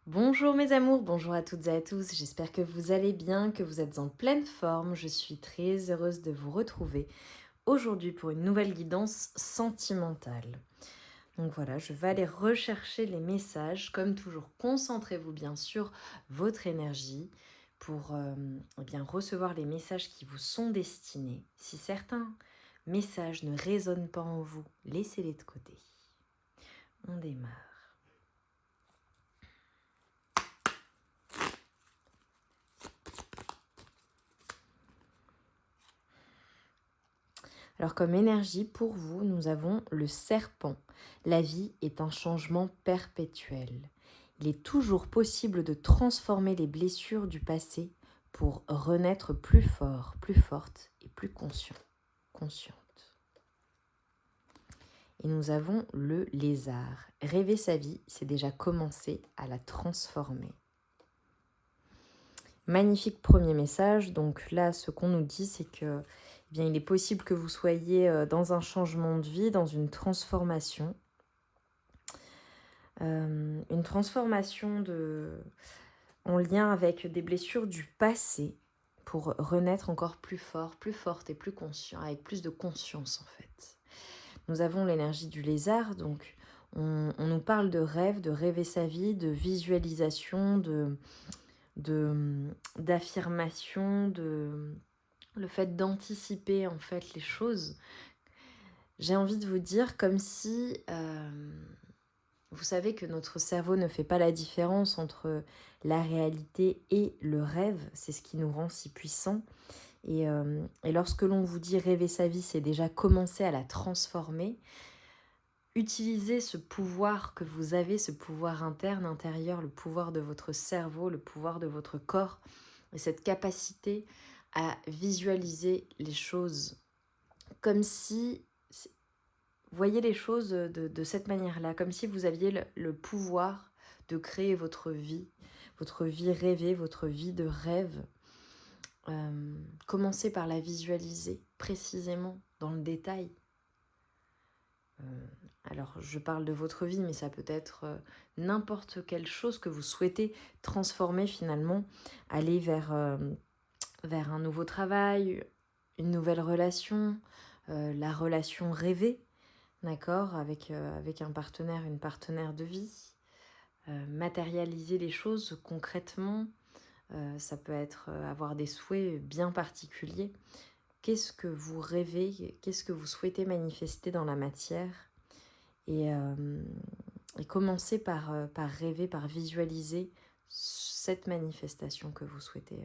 Bonjour mes amours, bonjour à toutes et à tous, j'espère que vous allez bien, que vous êtes en pleine forme. Je suis très heureuse de vous retrouver aujourd'hui pour une nouvelle guidance sentimentale. Donc voilà, je vais aller rechercher les messages. Comme toujours, concentrez-vous bien sur votre énergie pour bien recevoir les messages qui vous sont destinés. Si certains messages ne résonnent pas en vous, laissez-les de côté. On démarre. Alors comme énergie, pour vous, nous avons le serpent. La vie est un changement perpétuel. Il est toujours possible de transformer les blessures du passé pour renaître plus fort, plus forte et plus consciente. Et nous avons le lézard. Rêver sa vie, c'est déjà commencer à la transformer. Magnifique premier message. Donc là, ce qu'on nous dit, c'est que bien, il est possible que vous soyez dans un changement de vie, dans une transformation. Une transformation en lien avec des blessures du passé pour renaître encore plus fort, plus forte et plus conscient, avec plus de conscience en fait. Nous avons l'énergie du lézard, donc on nous parle de rêve, de rêver sa vie, de visualisation, d'affirmation, le fait d'anticiper en fait les choses. J'ai envie de vous dire comme si vous savez que notre cerveau ne fait pas la différence entre la réalité et le rêve. C'est ce qui nous rend si puissants. Et lorsque l'on vous dit rêver sa vie, c'est déjà commencer à la transformer. Utilisez ce pouvoir que vous avez, ce pouvoir interne, intérieur, le pouvoir de votre cerveau, le pouvoir de votre corps, et cette capacité à visualiser les choses comme si, voyez les choses de cette manière-là, comme si vous aviez le pouvoir de créer votre vie rêvée, votre vie de rêve. Commencez par la visualiser précisément, dans le détail. Alors, je parle de votre vie, mais ça peut être n'importe quelle chose que vous souhaitez transformer finalement, aller vers un nouveau travail, une nouvelle relation, la relation rêvée, d'accord, avec un partenaire, une partenaire de vie. Matérialiser les choses concrètement, ça peut être avoir des souhaits bien particuliers. Qu'est-ce que vous rêvez, qu'est-ce que vous souhaitez manifester dans la matière ? Et commencez par rêver, par visualiser cette manifestation que vous souhaitez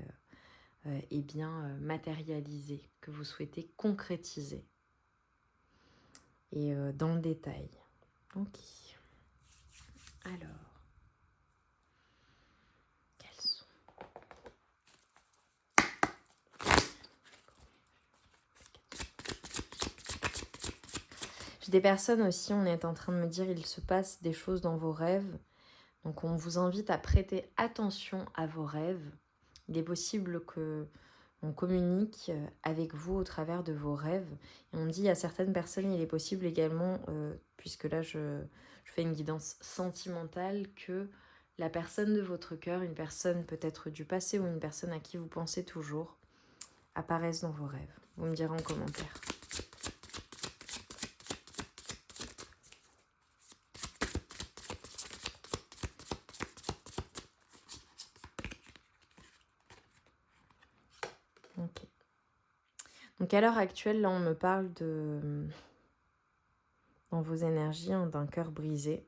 matérialiser, que vous souhaitez concrétiser. Et dans le détail. Ok. Alors, quels sont... J'ai des personnes aussi, on est en train de me dire, il se passe des choses dans vos rêves. Donc on vous invite à prêter attention à vos rêves. Il est possible que on communique avec vous au travers de vos rêves. Et on dit à certaines personnes, il est possible également, puisque là je fais une guidance sentimentale, que la personne de votre cœur, une personne peut-être du passé ou une personne à qui vous pensez toujours, apparaisse dans vos rêves. Vous me direz en commentaire. Ok. Donc à l'heure actuelle, là on me parle dans vos énergies, d'un cœur brisé.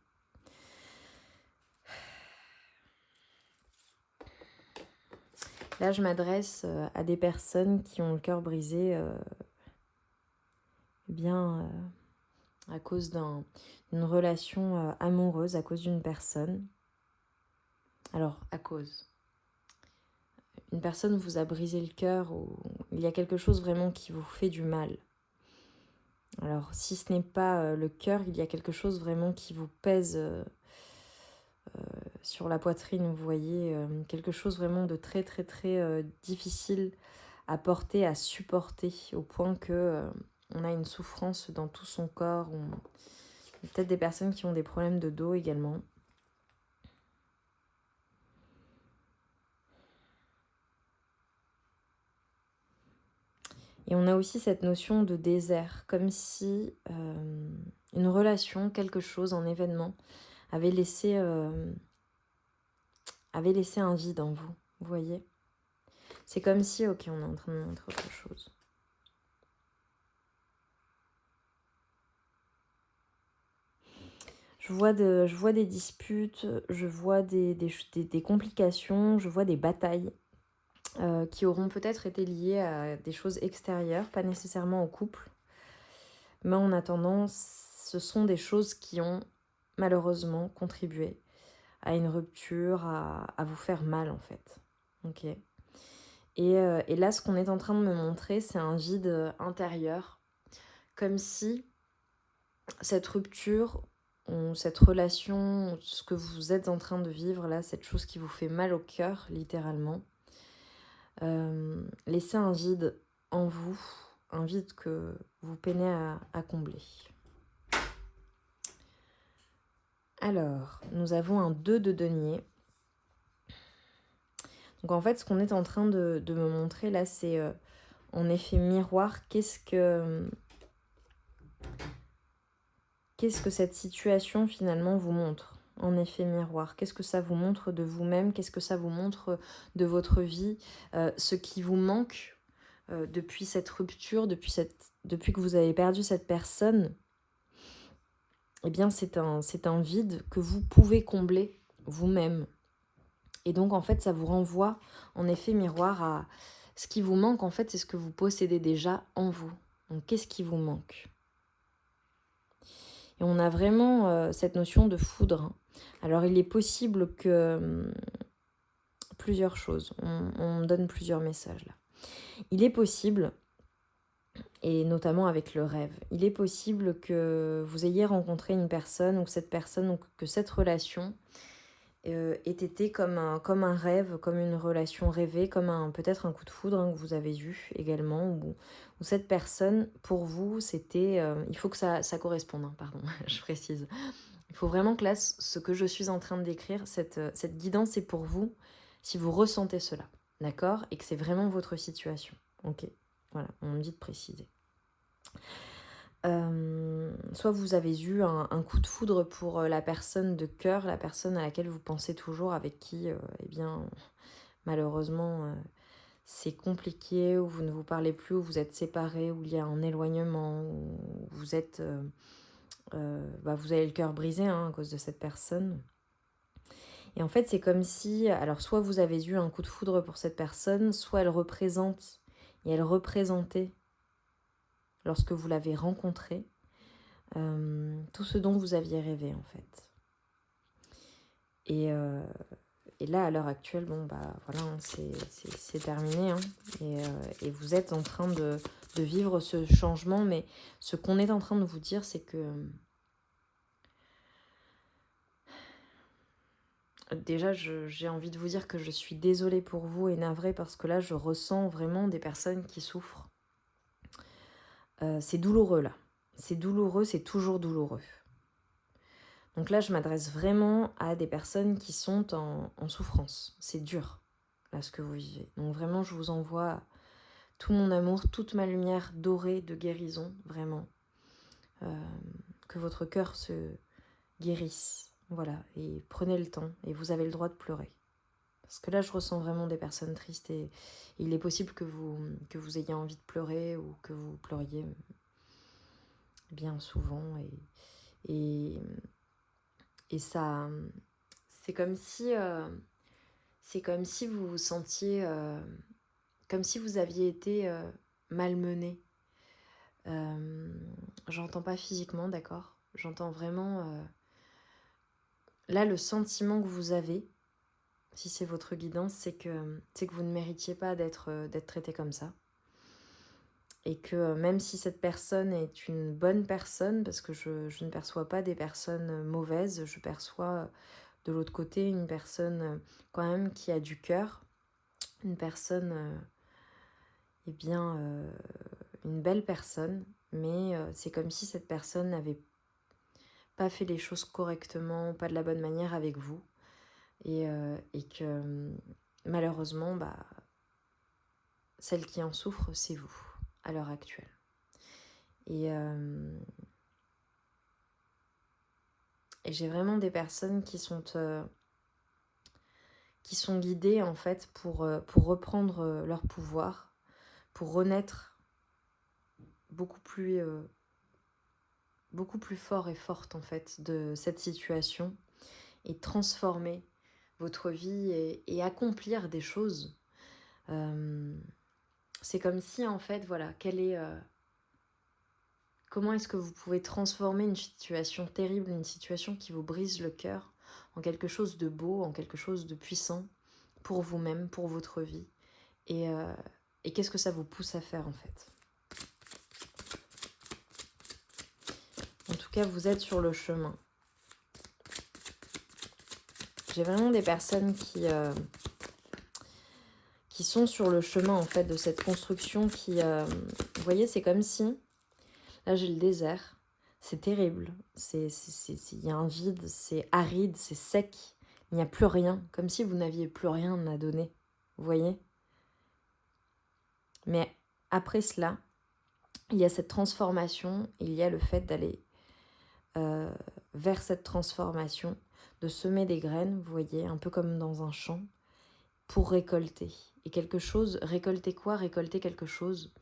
Là, je m'adresse à des personnes qui ont le cœur brisé à cause d'une relation amoureuse, à cause d'une personne. Alors, à cause. Une personne vous a brisé le cœur ou il y a quelque chose vraiment qui vous fait du mal. Alors, si ce n'est pas le cœur, il y a quelque chose vraiment qui vous pèse sur la poitrine, vous voyez, quelque chose vraiment de très très très difficile à porter, à supporter, au point que on a une souffrance dans tout son corps. Il y a peut-être des personnes qui ont des problèmes de dos également. Et on a aussi cette notion de désert, comme si une relation, quelque chose, un événement avait laissé un vide en vous. Vous voyez? C'est comme si, ok, on est en train de montrer autre chose. Je vois des disputes, je vois des complications, je vois des batailles qui auront peut-être été liées à des choses extérieures, pas nécessairement au couple. Mais en attendant, ce sont des choses qui ont malheureusement contribué à une rupture, à vous faire mal en fait. Ok. Et là, ce qu'on est en train de me montrer, c'est un vide intérieur, comme si cette rupture, cette relation, ce que vous êtes en train de vivre là, cette chose qui vous fait mal au cœur, littéralement, laissez un vide en vous, un vide que vous peinez à combler. Alors, nous avons un 2 de denier. Donc en fait, ce qu'on est en train de me montrer là, c'est en effet miroir, qu'est-ce que cette situation finalement vous montre en effet miroir? Qu'est-ce que ça vous montre de vous-même? Qu'est-ce que ça vous montre de votre vie? Ce qui vous manque depuis cette rupture, depuis que vous avez perdu cette personne, eh bien c'est un vide que vous pouvez combler vous-même. Et donc en fait ça vous renvoie en effet miroir à ce qui vous manque en fait, c'est ce que vous possédez déjà en vous. Donc qu'est-ce qui vous manque? Et on a vraiment cette notion de foudre. Hein. Alors il est possible que plusieurs choses, on me donne plusieurs messages là. Il est possible, et notamment avec le rêve, il est possible que vous ayez rencontré une personne ou que cette personne ou que cette relation ait été comme un rêve, comme une relation rêvée, comme peut-être un coup de foudre hein, que vous avez eu également, où cette personne, pour vous, c'était... il faut que ça corresponde, hein, pardon, je précise. Il faut vraiment que là, ce que je suis en train de décrire, cette guidance, c'est pour vous, si vous ressentez cela, d'accord? Et que c'est vraiment votre situation, ok? Voilà, on me dit de préciser. Soit vous avez eu un coup de foudre pour la personne de cœur, la personne à laquelle vous pensez toujours, avec qui, eh bien, malheureusement, c'est compliqué, ou vous ne vous parlez plus, ou vous êtes séparés, ou il y a un éloignement, ou vous êtes... vous avez le cœur brisé hein, à cause de cette personne. Et en fait, c'est comme si... Alors, soit vous avez eu un coup de foudre pour cette personne, soit elle représente, et elle représentait, lorsque vous l'avez rencontrée, tout ce dont vous aviez rêvé, en fait. Et là, à l'heure actuelle, bon, bah, voilà, hein, c'est terminé. Hein, et vous êtes en train de vivre ce changement, mais ce qu'on est en train de vous dire, c'est que... Déjà, j'ai envie de vous dire que je suis désolée pour vous et navrée parce que là, je ressens vraiment des personnes qui souffrent. C'est douloureux, là. C'est douloureux, c'est toujours douloureux. Donc là, je m'adresse vraiment à des personnes qui sont en souffrance. C'est dur, là, ce que vous vivez. Donc vraiment, je vous envoie tout mon amour, toute ma lumière dorée de guérison, vraiment. Que votre cœur se guérisse. Voilà, et prenez le temps, et vous avez le droit de pleurer. Parce que là, je ressens vraiment des personnes tristes et il est possible que vous ayez envie de pleurer ou que vous pleuriez bien souvent. Et ça, c'est comme si vous vous sentiez, comme si vous aviez été malmené. J'entends pas physiquement, d'accord? J'entends vraiment, là, le sentiment que vous avez, si c'est votre guidance, c'est que vous ne méritiez pas d'être traité comme ça. Et que même si cette personne est une bonne personne, parce que je ne perçois pas des personnes mauvaises, je perçois de l'autre côté une personne quand même qui a du cœur, une personne, une belle personne, mais c'est comme si cette personne n'avait pas fait les choses correctement, pas de la bonne manière avec vous, et que malheureusement, celle qui en souffre, c'est vous. à l'heure actuelle. Et j'ai vraiment des personnes qui sont guidées en fait pour reprendre leur pouvoir, pour renaître beaucoup plus fort et forte en fait de cette situation et transformer votre vie et accomplir des choses. C'est comme si en fait voilà, comment est-ce que vous pouvez transformer une situation terrible, une situation qui vous brise le cœur en quelque chose de beau, en quelque chose de puissant pour vous-même, pour votre vie et qu'est-ce que ça vous pousse à faire en fait. En tout cas, vous êtes sur le chemin. J'ai vraiment des personnes qui sont sur le chemin en fait de cette construction qui... vous voyez, c'est comme si... Là, j'ai le désert. C'est terrible. Il y a un vide, c'est aride, c'est sec. Il n'y a plus rien. Comme si vous n'aviez plus rien à donner. Vous voyez ? Mais après cela, il y a cette transformation. Il y a le fait d'aller vers cette transformation, de semer des graines, vous voyez, un peu comme dans un champ, pour récolter. Et quelque chose, récolter quoi ? Récolter quelque chose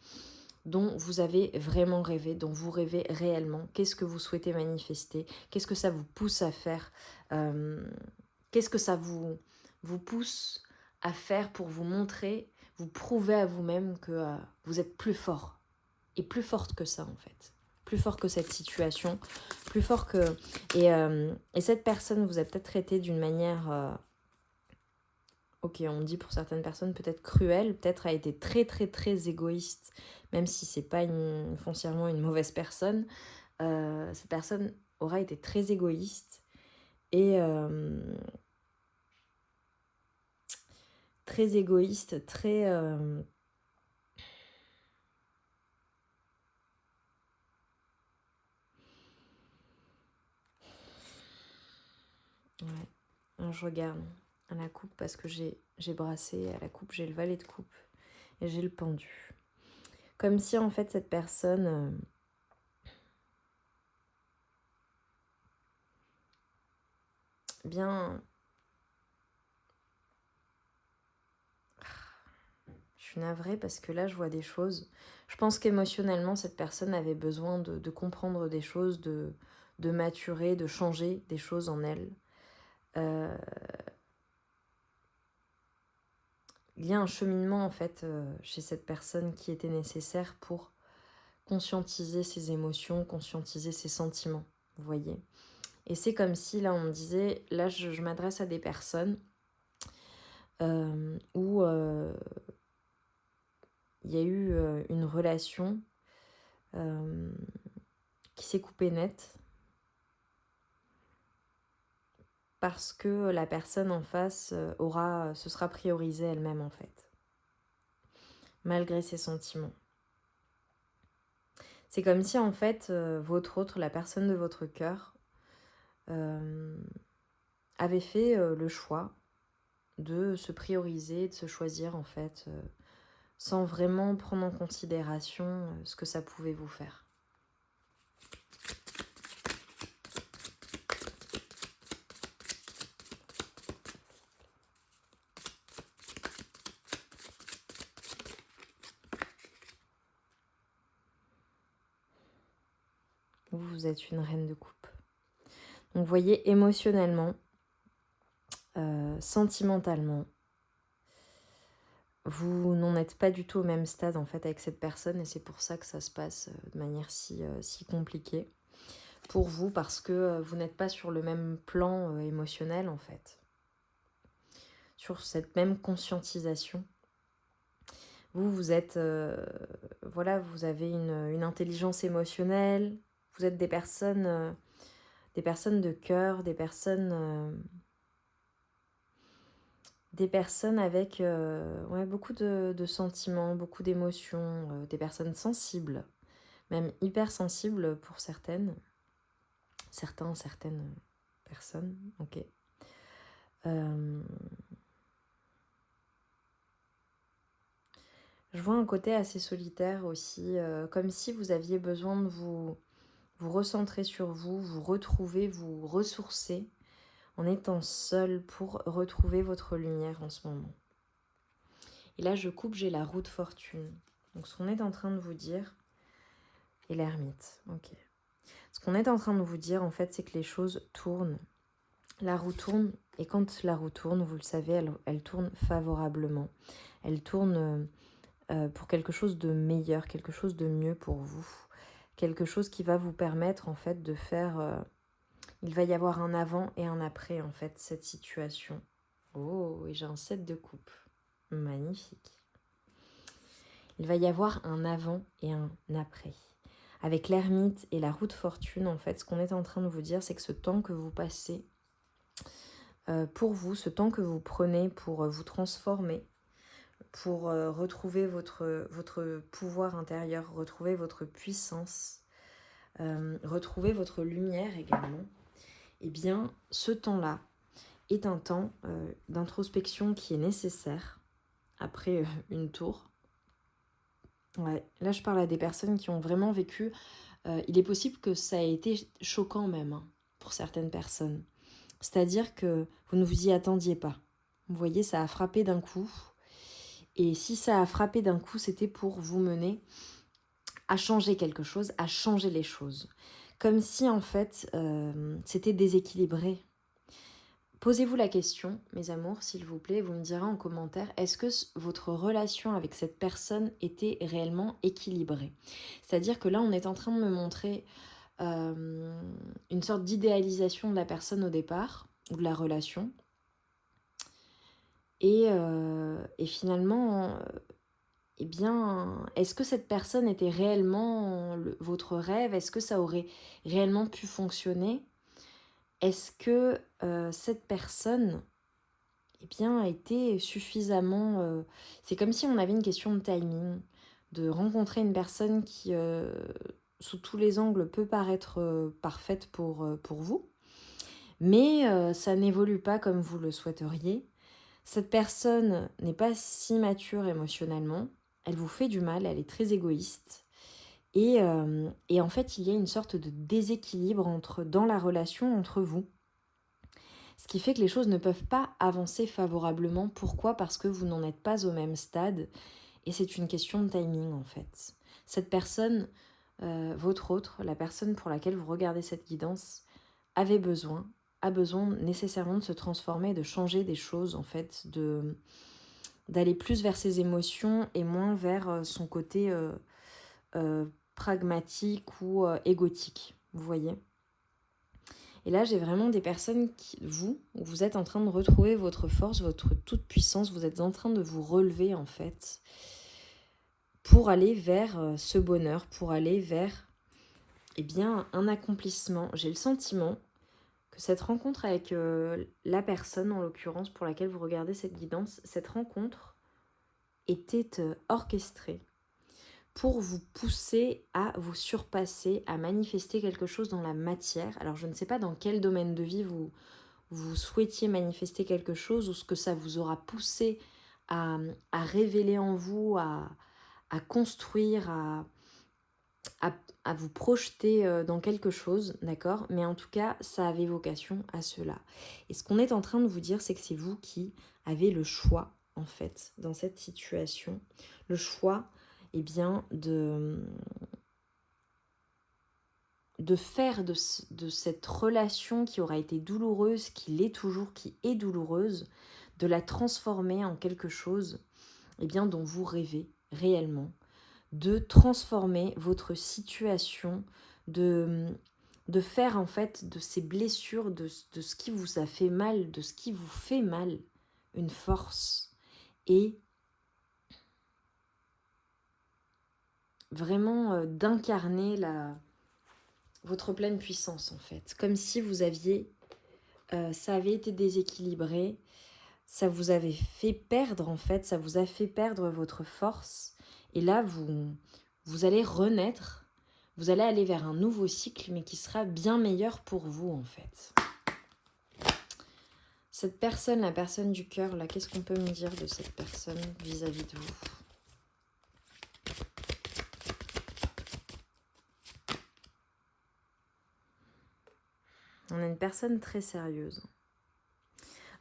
dont vous avez vraiment rêvé, dont vous rêvez réellement. Qu'est-ce que vous souhaitez manifester ? Qu'est-ce que ça vous pousse à faire ? Qu'est-ce que ça vous pousse à faire pour vous montrer, vous prouver à vous-même que vous êtes plus fort et plus forte que ça en fait. Plus fort que cette situation, plus fort que... Et cette personne vous a peut-être traité d'une manière... ok, on dit pour certaines personnes peut-être cruelle, peut-être a été très très très égoïste, même si c'est pas foncièrement une mauvaise personne, cette personne aura été très égoïste et très égoïste, très... ouais, je regarde à la coupe parce que j'ai brassé, à la coupe j'ai le valet de coupe et j'ai le pendu. Comme si en fait cette personne... bien... Je suis navrée parce que là je vois des choses. Je pense qu'émotionnellement cette personne avait besoin de comprendre des choses, de maturer, de changer des choses en elle. Il y a un cheminement en fait chez cette personne qui était nécessaire pour conscientiser ses émotions, conscientiser ses sentiments, vous voyez. Et c'est comme si là on me disait, là je m'adresse à des personnes où il y a eu une relation qui s'est coupée net parce que la personne en face se sera priorisée elle-même en fait, malgré ses sentiments. C'est comme si en fait la personne de votre cœur avait fait le choix de se prioriser, de se choisir en fait, sans vraiment prendre en considération ce que ça pouvait vous faire. Vous êtes une reine de coupe. Donc vous voyez, émotionnellement, sentimentalement, vous n'en êtes pas du tout au même stade en fait avec cette personne et c'est pour ça que ça se passe de manière si compliquée pour vous parce que vous n'êtes pas sur le même plan émotionnel en fait, sur cette même conscientisation. Vous êtes, voilà, vous avez une intelligence émotionnelle, vous êtes des personnes de cœur, des personnes avec beaucoup de sentiments, beaucoup d'émotions, des personnes sensibles, même hyper sensibles pour certaines personnes, ok. Je vois un côté assez solitaire aussi, comme si vous aviez besoin de vous recentrer sur vous, vous retrouver, vous ressourcer en étant seul pour retrouver votre lumière en ce moment. Et là, je coupe, j'ai la roue de fortune. Donc, ce qu'on est en train de vous dire, et l'ermite, ok. Ce qu'on est en train de vous dire, en fait, c'est que les choses tournent. La roue tourne, et quand la roue tourne, vous le savez, elle tourne favorablement. Elle tourne pour quelque chose de meilleur, quelque chose de mieux pour vous. Quelque chose qui va vous permettre, en fait, de faire... il va y avoir un avant et un après, en fait, cette situation. Oh, et j'ai un 7 de coupe. Magnifique. Il va y avoir un avant et un après. Avec l'ermite et la roue de fortune, en fait, ce qu'on est en train de vous dire, c'est que ce temps que vous passez pour vous, ce temps que vous prenez pour vous transformer, pour retrouver votre pouvoir intérieur, retrouver votre puissance, retrouver votre lumière également, eh bien, ce temps-là est un temps d'introspection qui est nécessaire après une tour. Ouais, là, je parle à des personnes qui ont vraiment vécu. Il est possible que ça ait été choquant même pour certaines personnes. C'est-à-dire que vous ne vous y attendiez pas. Vous voyez, ça a frappé d'un coup. Et si ça a frappé d'un coup, c'était pour vous mener à changer quelque chose, à changer les choses. Comme si, en fait, c'était déséquilibré. Posez-vous la question, mes amours, s'il vous plaît, vous me direz en commentaire, est-ce que votre relation avec cette personne était réellement équilibrée? C'est-à-dire que là, on est en train de me montrer une sorte d'idéalisation de la personne au départ, ou de la relation. Et finalement, eh bien, est-ce que cette personne était réellement votre rêve? Est-ce que ça aurait réellement pu fonctionner? Est-ce que cette personne eh bien, était suffisamment... c'est comme si on avait une question de timing, de rencontrer une personne qui, sous tous les angles, peut paraître parfaite pour vous, mais ça n'évolue pas comme vous le souhaiteriez. Cette personne n'est pas si mature émotionnellement, elle vous fait du mal, elle est très égoïste. Et en fait, il y a une sorte de déséquilibre dans la relation entre vous. Ce qui fait que les choses ne peuvent pas avancer favorablement. Pourquoi? Parce que vous n'en êtes pas au même stade. Et c'est une question de timing en fait. Cette personne, votre autre, la personne pour laquelle vous regardez cette guidance, a besoin nécessairement de se transformer, de changer des choses en fait, d'aller plus vers ses émotions et moins vers son côté pragmatique ou égotique. Vous voyez? Et là, j'ai vraiment des personnes vous êtes en train de retrouver votre force, votre toute puissance, vous êtes en train de vous relever en fait, pour aller vers ce bonheur, pour aller vers eh bien, un accomplissement. J'ai le sentiment que cette rencontre avec la personne, en l'occurrence, pour laquelle vous regardez cette guidance, cette rencontre était orchestrée pour vous pousser à vous surpasser, à manifester quelque chose dans la matière. Alors, je ne sais pas dans quel domaine de vie vous souhaitiez manifester quelque chose, ou ce que ça vous aura poussé à révéler en vous, à construire, à vous projeter dans quelque chose, d'accord? Mais en tout cas, ça avait vocation à cela. Et ce qu'on est en train de vous dire, c'est que c'est vous qui avez le choix, en fait, dans cette situation. Le choix, eh bien, de faire de cette relation qui aura été douloureuse, qui l'est toujours, qui est douloureuse, de la transformer en quelque chose eh bien, dont vous rêvez réellement, de transformer votre situation, de faire en fait de ces blessures, de ce qui vous a fait mal, de ce qui vous fait mal, une force, et vraiment d'incarner votre pleine puissance en fait, comme si vous aviez, ça avait été déséquilibré, ça vous avait fait perdre en fait, ça vous a fait perdre votre force, et là vous allez renaître, vous allez aller vers un nouveau cycle, mais qui sera bien meilleur pour vous en fait. Cette personne, la personne du cœur, là, qu'est-ce qu'on peut me dire de cette personne vis-à-vis de vous? On a une personne très sérieuse.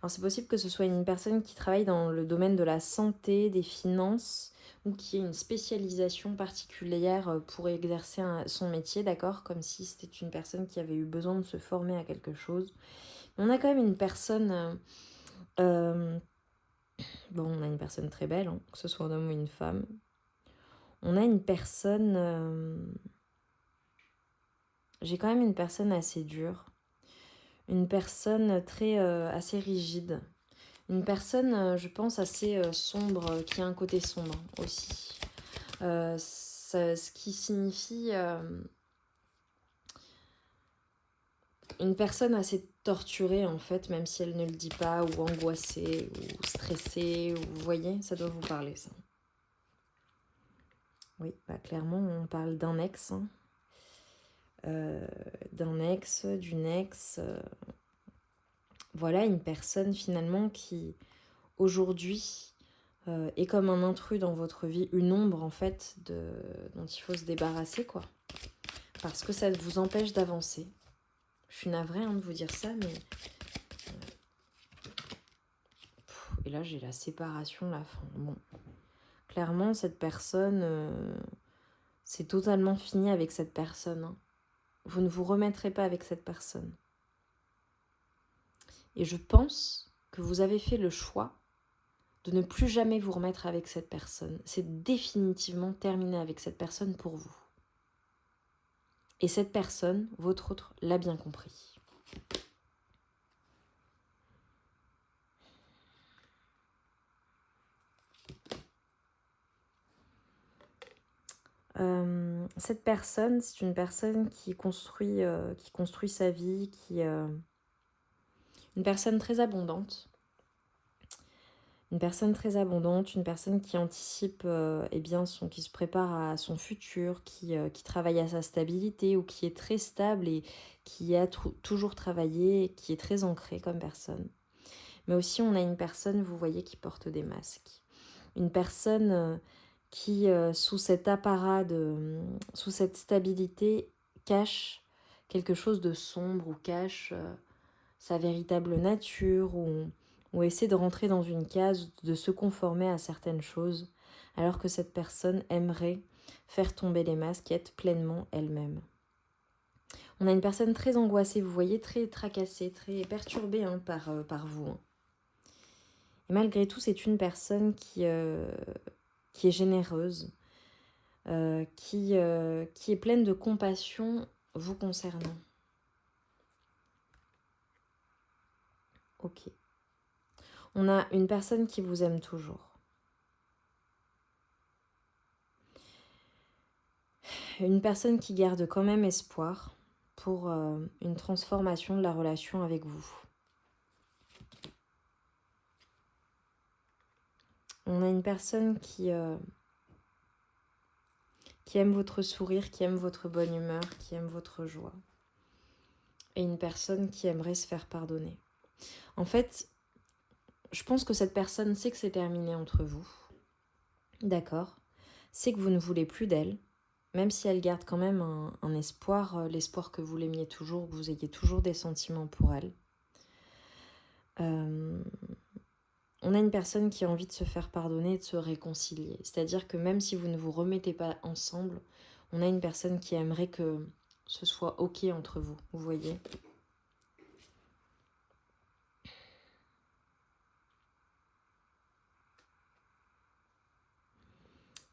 Alors c'est possible que ce soit une personne qui travaille dans le domaine de la santé, des finances, ou qui ait une spécialisation particulière pour exercer son métier, d'accord? Comme si c'était une personne qui avait eu besoin de se former à quelque chose. Mais on a quand même une personne... bon, on a une personne très belle, hein, que ce soit un homme ou une femme. On a une personne... j'ai quand même une personne assez dure. Une personne assez rigide. Une personne, je pense, assez sombre, qui a un côté sombre aussi. Ce qui signifie une personne assez torturée, en fait, même si elle ne le dit pas, ou angoissée, ou stressée, ou, vous voyez, ça doit vous parler, ça. Oui, bah, clairement, on parle d'un ex, hein. D'un ex, d'une ex. Voilà, une personne, finalement, qui, aujourd'hui... est comme un intrus dans votre vie, une ombre en fait dont il faut se débarrasser, quoi. Parce que ça vous empêche d'avancer. Je suis navrée de vous dire ça, mais... Et là, j'ai la séparation, la fin. Bon. Clairement, cette personne, c'est totalement fini avec cette personne, hein. Vous ne vous remettrez pas avec cette personne. Et je pense que vous avez fait le choix de ne plus jamais vous remettre avec cette personne. C'est définitivement terminé avec cette personne pour vous. Et cette personne, votre autre, l'a bien compris. Cette personne, c'est une personne qui construit sa vie, une personne très abondante. Une personne très abondante, une personne qui anticipe, qui se prépare à son futur, qui travaille à sa stabilité ou qui est très stable et qui a toujours travaillé, qui est très ancrée comme personne. Mais aussi, on a une personne, vous voyez, qui porte des masques. Une personne qui, sous cet apparat, sous cette stabilité, cache quelque chose de sombre ou cache sa véritable nature ou essaie de rentrer dans une case, de se conformer à certaines choses, alors que cette personne aimerait faire tomber les masques et être pleinement elle-même. On a une personne très angoissée, vous voyez, très tracassée, très perturbée par vous. Et malgré tout, c'est une personne qui est généreuse, qui est pleine de compassion vous concernant. Ok. On a une personne qui vous aime toujours. Une personne qui garde quand même espoir pour une transformation de la relation avec vous. On a une personne qui aime votre sourire, qui aime votre bonne humeur, qui aime votre joie. Et une personne qui aimerait se faire pardonner. En fait, je pense que cette personne sait que c'est terminé entre vous. D'accord. Sait que vous ne voulez plus d'elle. Même si elle garde quand même un espoir, l'espoir que vous l'aimiez toujours, que vous ayez toujours des sentiments pour elle. On a une personne qui a envie de se faire pardonner et de se réconcilier. C'est-à-dire que même si vous ne vous remettez pas ensemble, on a une personne qui aimerait que ce soit ok entre vous, vous voyez.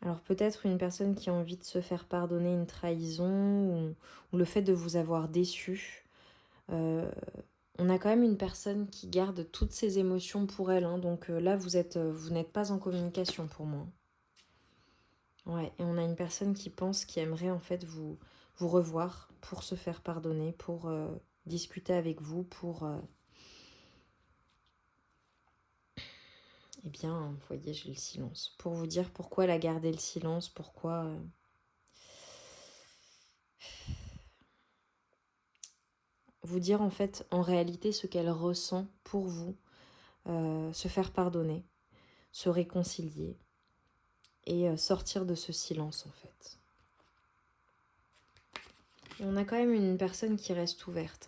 Alors peut-être une personne qui a envie de se faire pardonner une trahison ou le fait de vous avoir déçu. On a quand même une personne qui garde toutes ses émotions pour elle, hein, donc là vous n'êtes pas en communication pour moi. Ouais, et on a une personne qui aimerait en fait vous revoir pour se faire pardonner, pour discuter avec vous, pour... Eh bien, vous voyez, j'ai le silence. Pour vous dire pourquoi elle a gardé le silence, pourquoi... Vous dire en fait, en réalité, ce qu'elle ressent pour vous, se faire pardonner, se réconcilier et sortir de ce silence en fait. Et on a quand même une personne qui reste ouverte.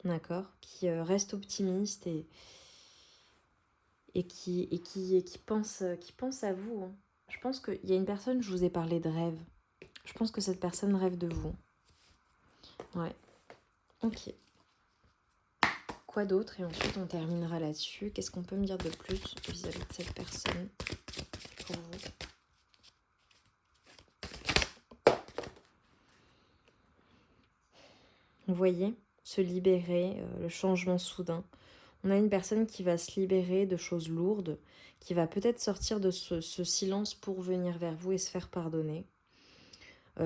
d'accord, qui reste optimiste qui pense à vous, hein. Je pense qu'il y a une personne, je vous ai parlé de rêve. Je pense que cette personne rêve de vous. Ouais, ok. Quoi d'autre? Et ensuite, on terminera là-dessus. Qu'est-ce qu'on peut me dire de plus vis-à-vis de cette personne pour vous? Vous voyez, se libérer, le changement soudain. On a une personne qui va se libérer de choses lourdes, qui va peut-être sortir de ce silence pour venir vers vous et se faire pardonner.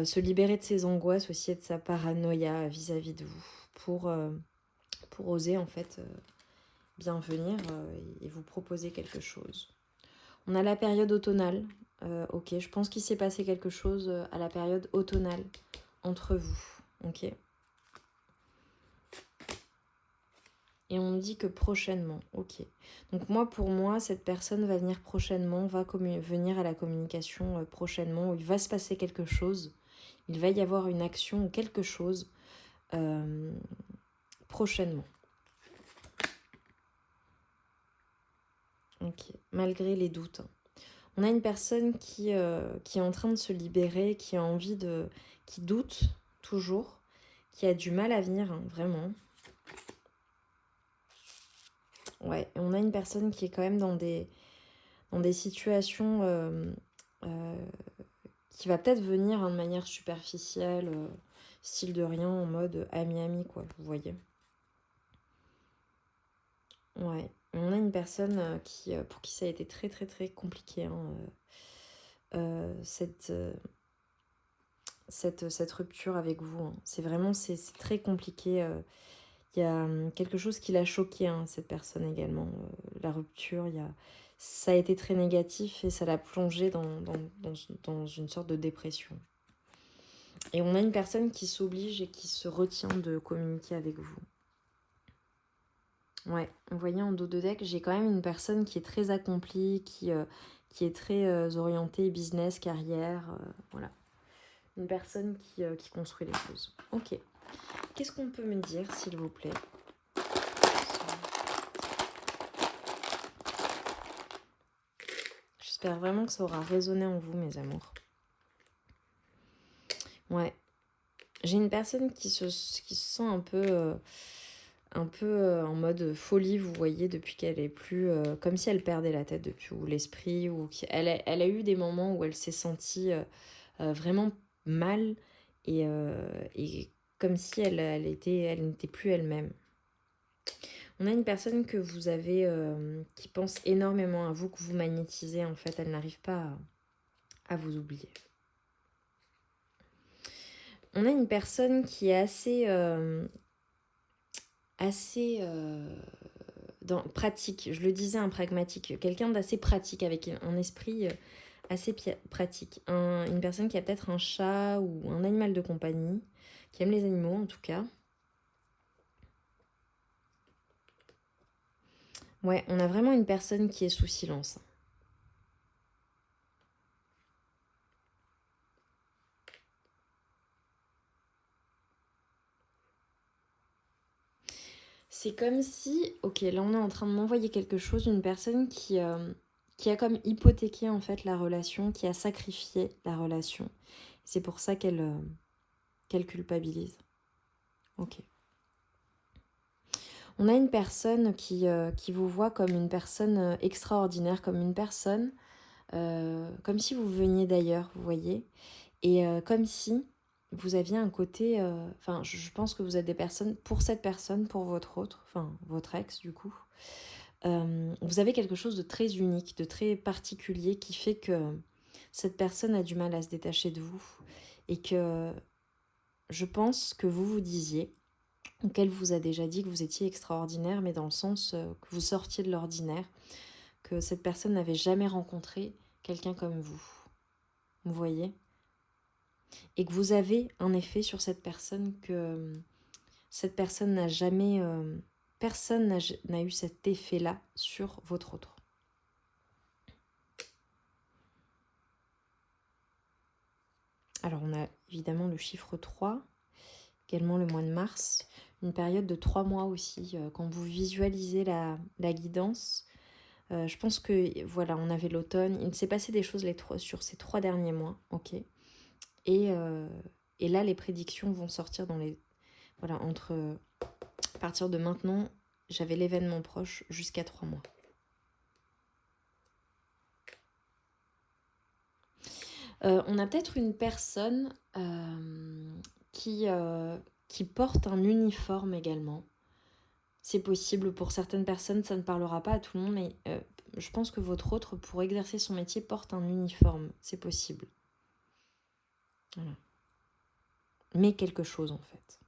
Se libérer de ses angoisses aussi et de sa paranoïa vis-à-vis de vous pour oser en fait bien venir et vous proposer quelque chose. On a la période automnale. Ok, je pense qu'il s'est passé quelque chose à la période automnale entre vous. Ok. Et on me dit que prochainement. Ok. Donc moi, pour moi, cette personne va venir prochainement, va venir à la communication prochainement, où il va se passer quelque chose. Il va y avoir une action ou quelque chose prochainement. Ok. Malgré les doutes. On a une personne qui est en train de se libérer, qui a envie de... qui doute toujours, qui a du mal à venir, hein, vraiment. Ouais, et on a une personne qui est quand même dans des situations qui va peut-être venir hein, de manière superficielle, style de rien, en mode ami-ami, quoi, vous voyez. Ouais, on a une personne pour qui ça a été très très très compliqué, hein, cette rupture avec vous. Hein. C'est vraiment, c'est très compliqué. Il y a quelque chose qui l'a choqué, hein, cette personne également. La rupture, ça a été très négatif et ça l'a plongé dans une sorte de dépression. Et on a une personne qui s'oblige et qui se retient de communiquer avec vous. Ouais, vous voyez en dos de deck, j'ai quand même une personne qui est très accomplie, qui est très orientée business, carrière, voilà. Une personne qui construit les choses. Ok. Qu'est-ce qu'on peut me dire, s'il vous plaît? J'espère vraiment que ça aura résonné en vous, mes amours. Ouais. J'ai une personne qui se sent un peu en mode folie, vous voyez, depuis qu'elle est plus... comme si elle perdait la tête depuis, ou l'esprit, ou elle a eu des moments où elle s'est sentie vraiment mal, et comme si elle n'était plus elle-même. On a une personne que vous avez, qui pense énormément à vous, que vous magnétisez, en fait, elle n'arrive pas à vous oublier. On a une personne qui est assez pratique, je le disais, un pragmatique, quelqu'un d'assez pratique, avec un esprit assez pratique. Une personne qui a peut-être un chat ou un animal de compagnie, qui aime les animaux en tout cas. Ouais, on a vraiment une personne qui est sous silence. C'est comme si, ok, là on est en train de m'envoyer quelque chose, une personne qui a comme hypothéqué en fait la relation, qui a sacrifié la relation. C'est pour ça qu'elle culpabilise. Ok. On a une personne qui vous voit comme une personne extraordinaire, comme une personne, comme si vous veniez d'ailleurs, vous voyez, et comme si vous aviez un côté, enfin, je pense que vous êtes des personnes, pour cette personne, pour votre autre, enfin, votre ex du coup, vous avez quelque chose de très unique, de très particulier qui fait que cette personne a du mal à se détacher de vous et que je pense que vous vous disiez, ou qu'elle vous a déjà dit que vous étiez extraordinaire, mais dans le sens que vous sortiez de l'ordinaire, que cette personne n'avait jamais rencontré quelqu'un comme vous. Vous voyez ? Et que vous avez un effet sur cette personne que cette personne n'a jamais... personne n'a eu cet effet-là sur votre autre. Alors on a évidemment le chiffre 3. également le mois de mars, une période de 3 mois aussi. Quand vous visualisez la guidance, je pense que voilà, on avait l'automne, il s'est passé des choses sur ces 3 derniers mois, ok. Et là, les prédictions vont sortir dans les... Voilà, à partir de maintenant, j'avais l'événement proche jusqu'à 3 mois. On a peut-être une personne qui porte un uniforme également. C'est possible pour certaines personnes, ça ne parlera pas à tout le monde, mais je pense que votre autre, pour exercer son métier, porte un uniforme. C'est possible. Voilà. Mais quelque chose en fait.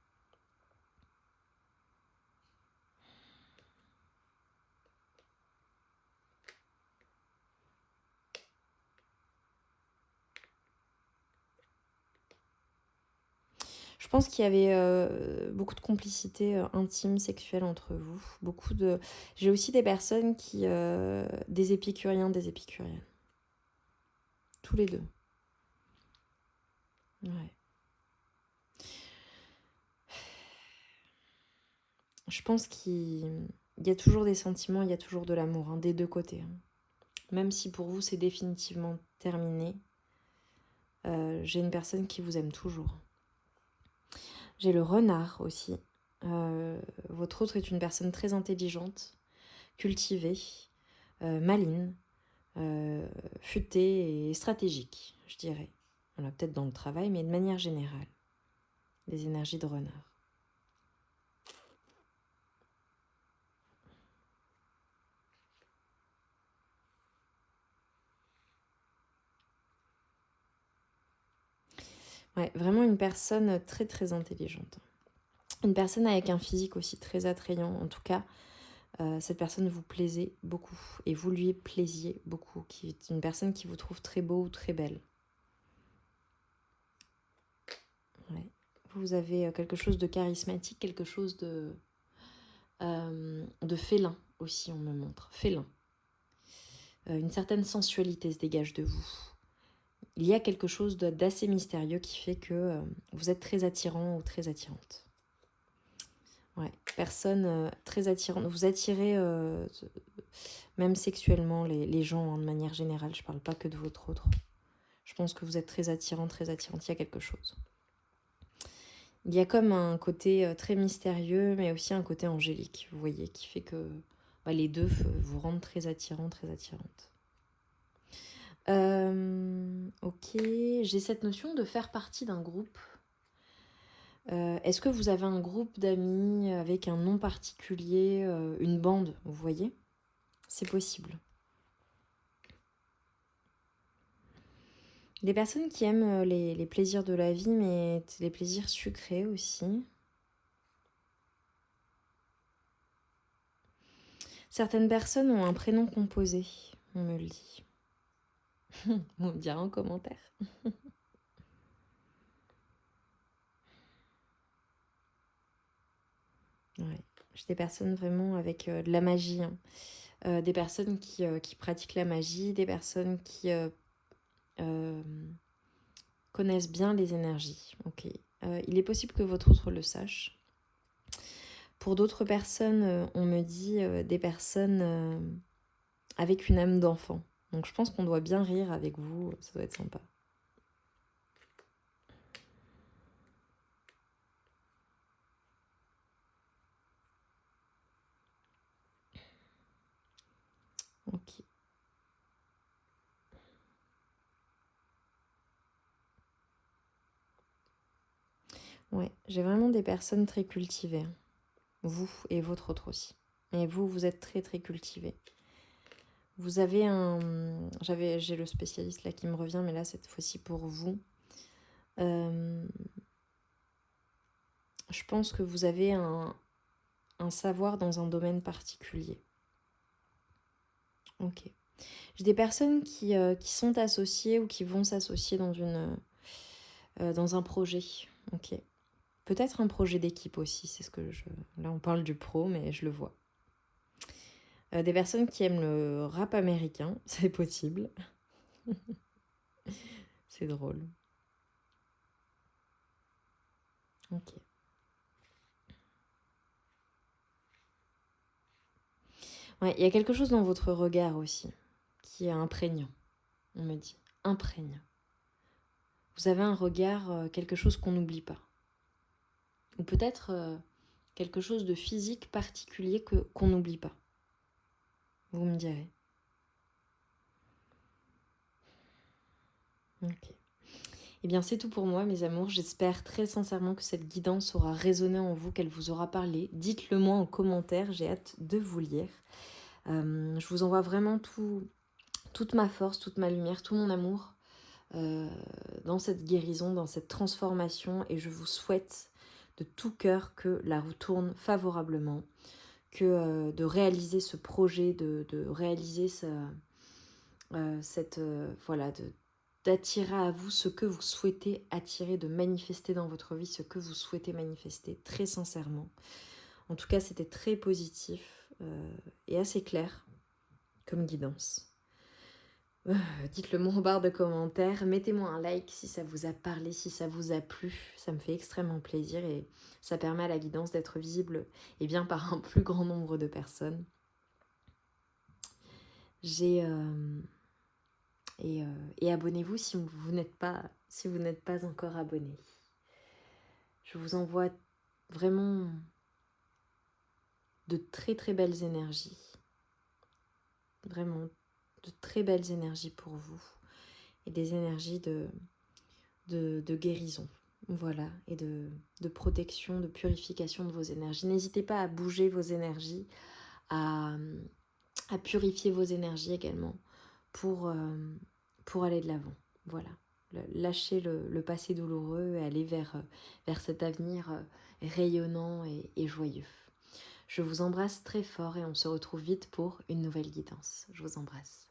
Je pense qu'il y avait beaucoup de complicité intime, sexuelle entre vous. J'ai aussi des personnes des épicuriens, des épicuriennes. Tous les deux. Ouais. Je pense qu'il y a toujours des sentiments, il y a toujours de l'amour, hein, des deux côtés. Hein. Même si pour vous c'est définitivement terminé, j'ai une personne qui vous aime toujours. J'ai le renard aussi. Votre autre est une personne très intelligente, cultivée, maligne, futée et stratégique, je dirais. Voilà, peut-être dans le travail, mais de manière générale. Des énergies de renard. Ouais, vraiment une personne très très intelligente. Une personne avec un physique aussi très attrayant. En tout cas, cette personne vous plaisait beaucoup et vous lui plaisiez beaucoup. Qui est une personne qui vous trouve très beau ou très belle. Ouais. Vous avez quelque chose de charismatique, quelque chose de félin aussi, on me montre. Félin. Une certaine sensualité se dégage de vous. Il y a quelque chose d'assez mystérieux qui fait que vous êtes très attirant ou très attirante. Ouais, personne très attirante. Vous attirez même sexuellement les gens hein, de manière générale. Je ne parle pas que de votre autre. Je pense que vous êtes très attirant, très attirante. Il y a quelque chose. Il y a comme un côté très mystérieux, mais aussi un côté angélique, vous voyez, qui fait que les deux vous rendent très attirant, très attirante. Ok, j'ai cette notion de faire partie d'un groupe. Est-ce que vous avez un groupe d'amis avec un nom particulier, une bande, vous voyez? C'est possible. Des personnes qui aiment les plaisirs de la vie, mais les plaisirs sucrés aussi. Certaines personnes ont un prénom composé, on me le dit. On me dira en commentaire. Ouais. J'ai des personnes vraiment avec de la magie. Hein. Des personnes qui pratiquent la magie, des personnes qui connaissent bien les énergies. Ok. Il est possible que votre autre le sache. Pour d'autres personnes, on me dit des personnes avec une âme d'enfant. Donc je pense qu'on doit bien rire avec vous, ça doit être sympa. Ok. Ouais, j'ai vraiment des personnes très cultivées. Hein. Vous et votre autre aussi. Et vous, vous êtes très très cultivés. Vous avez j'ai le spécialiste là qui me revient, mais là cette fois-ci pour vous. Je pense que vous avez un savoir dans un domaine particulier. Ok. J'ai des personnes qui sont associées ou qui vont s'associer dans un projet. Ok. Peut-être un projet d'équipe aussi, c'est ce que Là on parle du pro, mais je le vois. Des personnes qui aiment le rap américain, c'est possible. C'est drôle. Ok. Ouais, il y a quelque chose dans votre regard aussi qui est imprégnant, on me dit. Imprégnant. Vous avez un regard, quelque chose qu'on n'oublie pas. Ou peut-être quelque chose de physique particulier qu'on n'oublie pas. Vous me direz. Ok. Eh bien, c'est tout pour moi, mes amours. J'espère très sincèrement que cette guidance aura résonné en vous, qu'elle vous aura parlé. Dites-le moi en commentaire, j'ai hâte de vous lire. Je vous envoie vraiment toute ma force, toute ma lumière, tout mon amour dans cette guérison, dans cette transformation. Et je vous souhaite de tout cœur que la roue tourne favorablement, que de réaliser ce projet, de réaliser voilà, d'attirer à vous ce que vous souhaitez attirer, de manifester dans votre vie ce que vous souhaitez manifester, très sincèrement. En tout cas, c'était très positif et assez clair comme guidance. Dites-le moi en barre de commentaires, mettez-moi un like si ça vous a parlé, si ça vous a plu, ça me fait extrêmement plaisir et ça permet à la guidance d'être visible et bien par un plus grand nombre de personnes. Et abonnez-vous si vous n'êtes pas encore abonné. Je vous envoie vraiment de très très belles énergies. Vraiment de très belles énergies pour vous. Et des énergies de guérison. Voilà. Et de protection, de purification de vos énergies. N'hésitez pas à bouger vos énergies, à purifier vos énergies également pour aller de l'avant. Voilà. Lâcher le passé douloureux et aller vers cet avenir rayonnant et joyeux. Je vous embrasse très fort et on se retrouve vite pour une nouvelle guidance. Je vous embrasse.